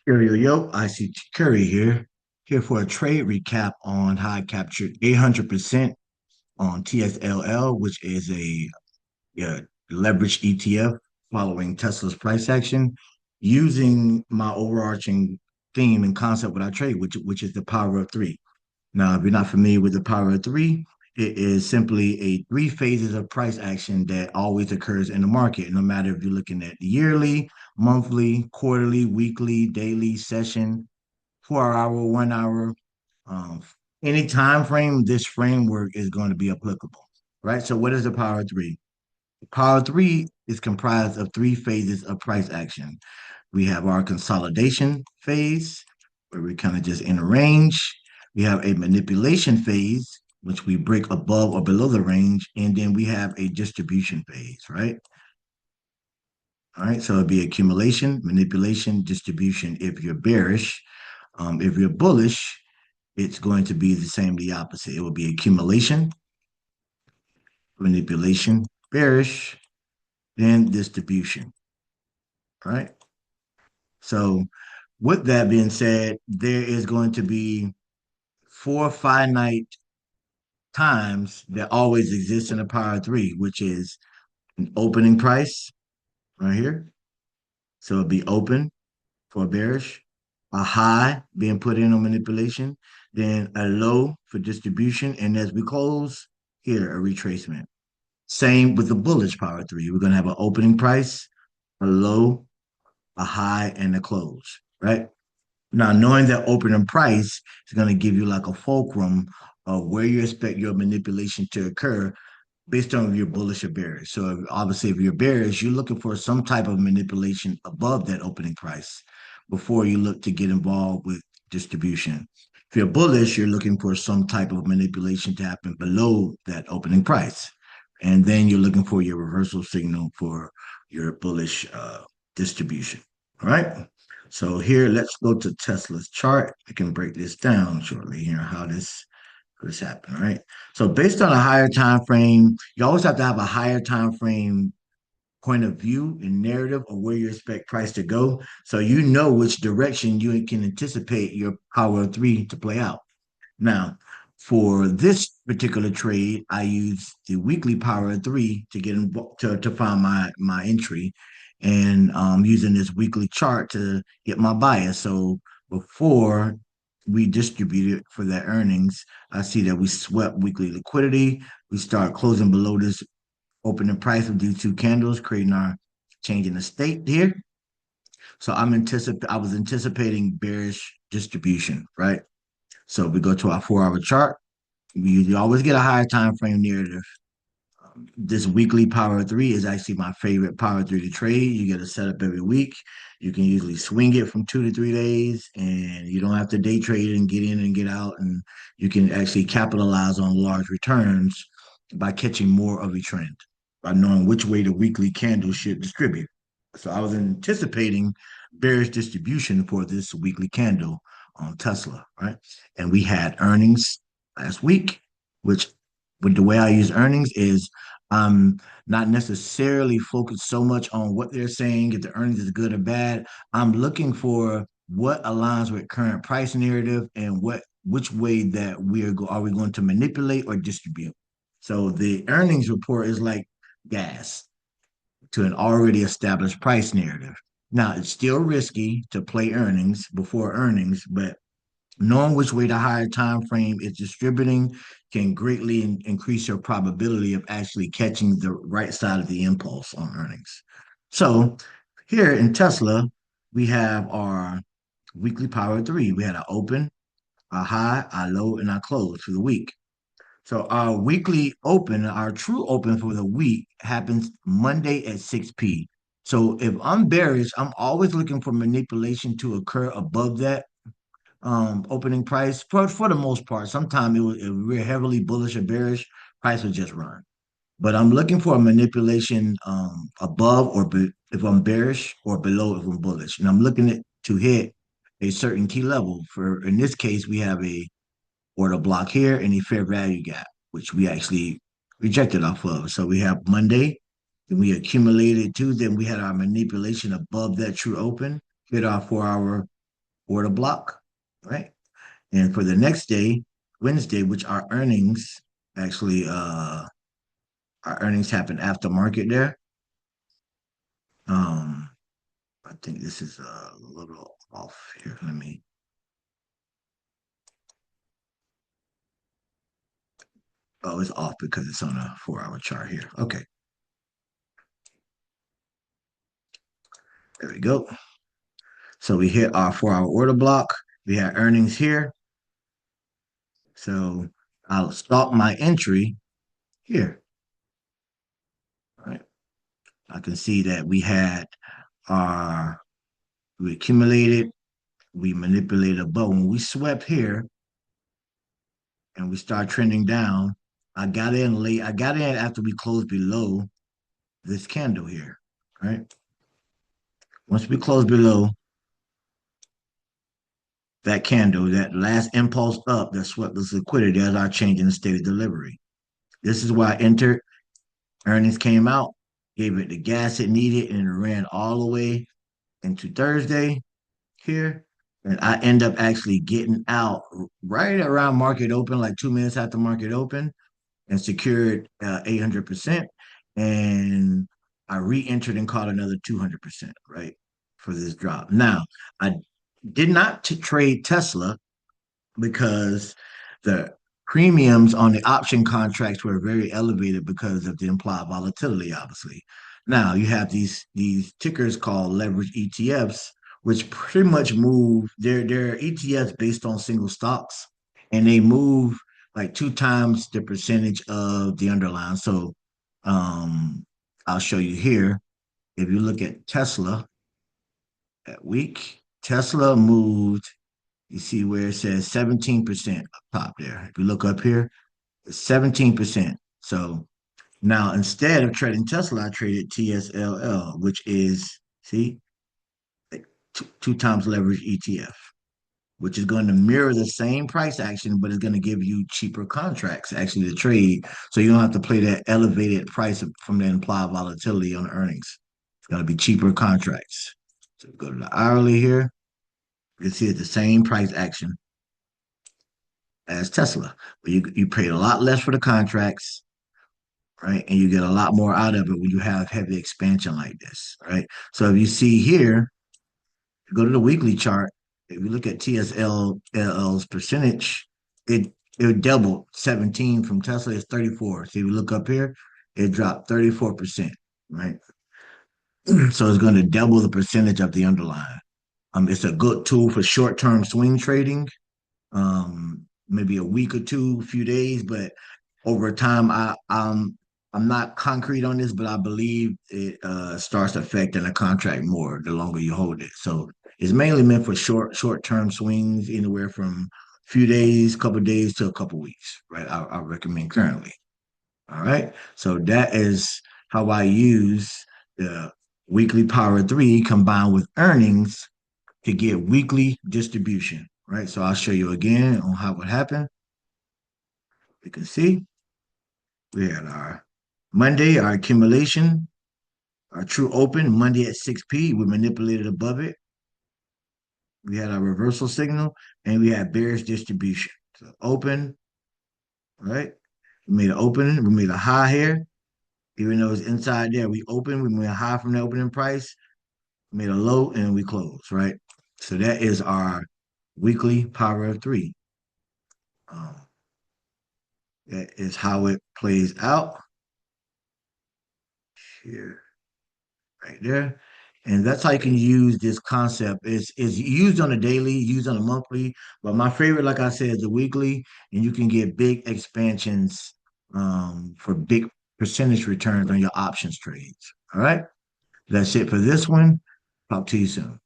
Yo, I see Curry here for a trade recap on how I captured 800% on TSLL, which is a yeah, leverage ETF following Tesla's price action, using my overarching theme and concept what I trade, which is the power of three. Now, if you're not familiar with the power of three, it is simply a three phases of price action that always occurs in the market, no matter if you're looking at yearly, monthly, quarterly, weekly, daily, session, 4 hour, 1 hour, um, any time frame, this framework is going to be applicable, right? So, what is the power of three? The power of three is comprised of three phases of price action. We have our consolidation phase, where we kind of just in a range. We have a manipulation phase, which we break above or below the range. And then we have a distribution phase, right? All right. So it'd be accumulation, manipulation, distribution if you're bearish. If you're bullish, it's going to be the same, the opposite. It will be accumulation, manipulation, bearish, then distribution, right? So, with that being said, there is going to be four finite times that always exist in a power of three, which is an opening price right here. So it'll be open for bearish, a high being put in on manipulation, then a low for distribution, and as we close, here a retracement. Same with the bullish power three. We're gonna have an opening price, a low, a high, and a close, right? Now, knowing that opening price is going to give you like a fulcrum of where you expect your manipulation to occur based on if you're bullish or bearish. So, obviously, if you're bearish, you're looking for some type of manipulation above that opening price before you look to get involved with distribution. If you're bullish, you're looking for some type of manipulation to happen below that opening price. And then you're looking for your reversal signal for your bullish distribution. All right. So here, let's go to Tesla's chart. I can break this down shortly here, how this happened, right? So based on a higher time frame, you always have to have a higher time frame point of view and narrative of where you expect price to go. So you know which direction you can anticipate your power of three to play out. Now, for this particular trade, I use the weekly power of three to get to find my entry, and using this weekly chart to get my bias. So before we distributed for that earnings, I see that we swept weekly liquidity. We start closing below this opening price of these two candles, creating our change in the state here. So I was anticipating bearish distribution, right? So we go to our 4 hour chart. We usually always get a higher time frame narrative. This weekly power three is actually my favorite power three to trade. You get a setup every week. You can usually swing it from 2 to 3 days, and you don't have to day trade and get in and get out. And you can actually capitalize on large returns by catching more of a trend, by knowing which way the weekly candle should distribute. So I was anticipating bearish distribution for this weekly candle on Tesla, right? And we had earnings last week, which with the way I use earnings is I'm not necessarily focused so much on what they're saying, if the earnings is good or bad. I'm looking for what aligns with current price narrative and which way that are we going to manipulate or distribute. So the earnings report is like gas to an already established price narrative. Now it's still risky to play earnings before earnings, but knowing which way the higher time frame is distributing can greatly increase your probability of actually catching the right side of the impulse on earnings. So here in Tesla, we have our weekly power three. We had an open, a high, a low, and a close for the week. So our weekly open, our true open for the week happens Monday at 6 p. So if I'm bearish, I'm always looking for manipulation to occur above that opening price for the most part. Sometimes if we're heavily bullish or bearish, price will just run. But I'm looking for a manipulation above if I'm bearish or below if I'm bullish. And I'm looking to hit a certain key level. For in this case, we have a order block here and a fair value gap, which we actually rejected off of. So we have Monday, then we accumulated Tuesday, and we had our manipulation above that true open, hit our 4 hour order block, right? And for the next day, Wednesday, which actually our earnings happen after market there. Um, I think this is a little off here. Let me. Oh, it's off because it's on a 4 hour chart here. Okay, there we go. So we hit our 4 hour order block. We had earnings here. So I'll stop my entry here. All right. I can see that our, we accumulated, we manipulated, but when we swept here and we start trending down, I got in late. I got in after we closed below this candle here, right? Once we close below that candle, that last impulse up that swept this liquidity, that's our change in the state of delivery. This is why I entered. Earnings came out, gave it the gas it needed, and it ran all the way into Thursday here. And I end up actually getting out right around market open, like 2 minutes after market open, and secured 800%. And I re-entered and caught another 200%, right, for this drop. Now, I did not trade Tesla because the premiums on the option contracts were very elevated because of the implied volatility, obviously. Now you have these tickers called leverage ETFs, which pretty much move they're ETFs based on single stocks, and they move like two times the percentage of the underlying. So I'll show you here. If you look at Tesla that week, Tesla moved, you see where it says 17% up top there. If you look up here, it's 17%. So now instead of trading Tesla, I traded TSLL, which is, see, like two times leverage ETF, which is going to mirror the same price action, but it's going to give you cheaper contracts actually to trade. So you don't have to play that elevated price from the implied volatility on earnings. It's going to be cheaper contracts. So go to the hourly here. You can see it's the same price action as Tesla, but you paid a lot less for the contracts, right? And you get a lot more out of it when you have heavy expansion like this, right? So if you see here, go to the weekly chart. If you look at TSLL's percentage, it doubled 17 from Tesla. It's 34. So if you look up here, it dropped 34%, right? So it's going to double the percentage of the underlying. It's a good tool for short-term swing trading, maybe a week or two, few days, but over time, I'm not concrete on this, but I believe it starts affecting a contract more the longer you hold it. So it's mainly meant for short term swings, anywhere from a few days, couple days to a couple weeks, right? I recommend currently. All right. So that is how I use the weekly power three combined with earnings to get weekly distribution, right? So I'll show you again on how it would happen. You can see we had our Monday, our accumulation, our true open, Monday at 6p. We manipulated above it. We had our reversal signal and we had bearish distribution. So open, right? We made an opening, we made a high here. Even though it's inside there, we opened, we made a high from the opening price, made a low, and we closed, right? So that is our weekly power of three. Um, that is how it plays out here, right there. And that's how you can use this concept. It's used on a daily, used on a monthly, but my favorite, like I said, is the weekly, and you can get big expansions for big percentage returns on your options trades. All right, that's it for this one. Talk to you soon.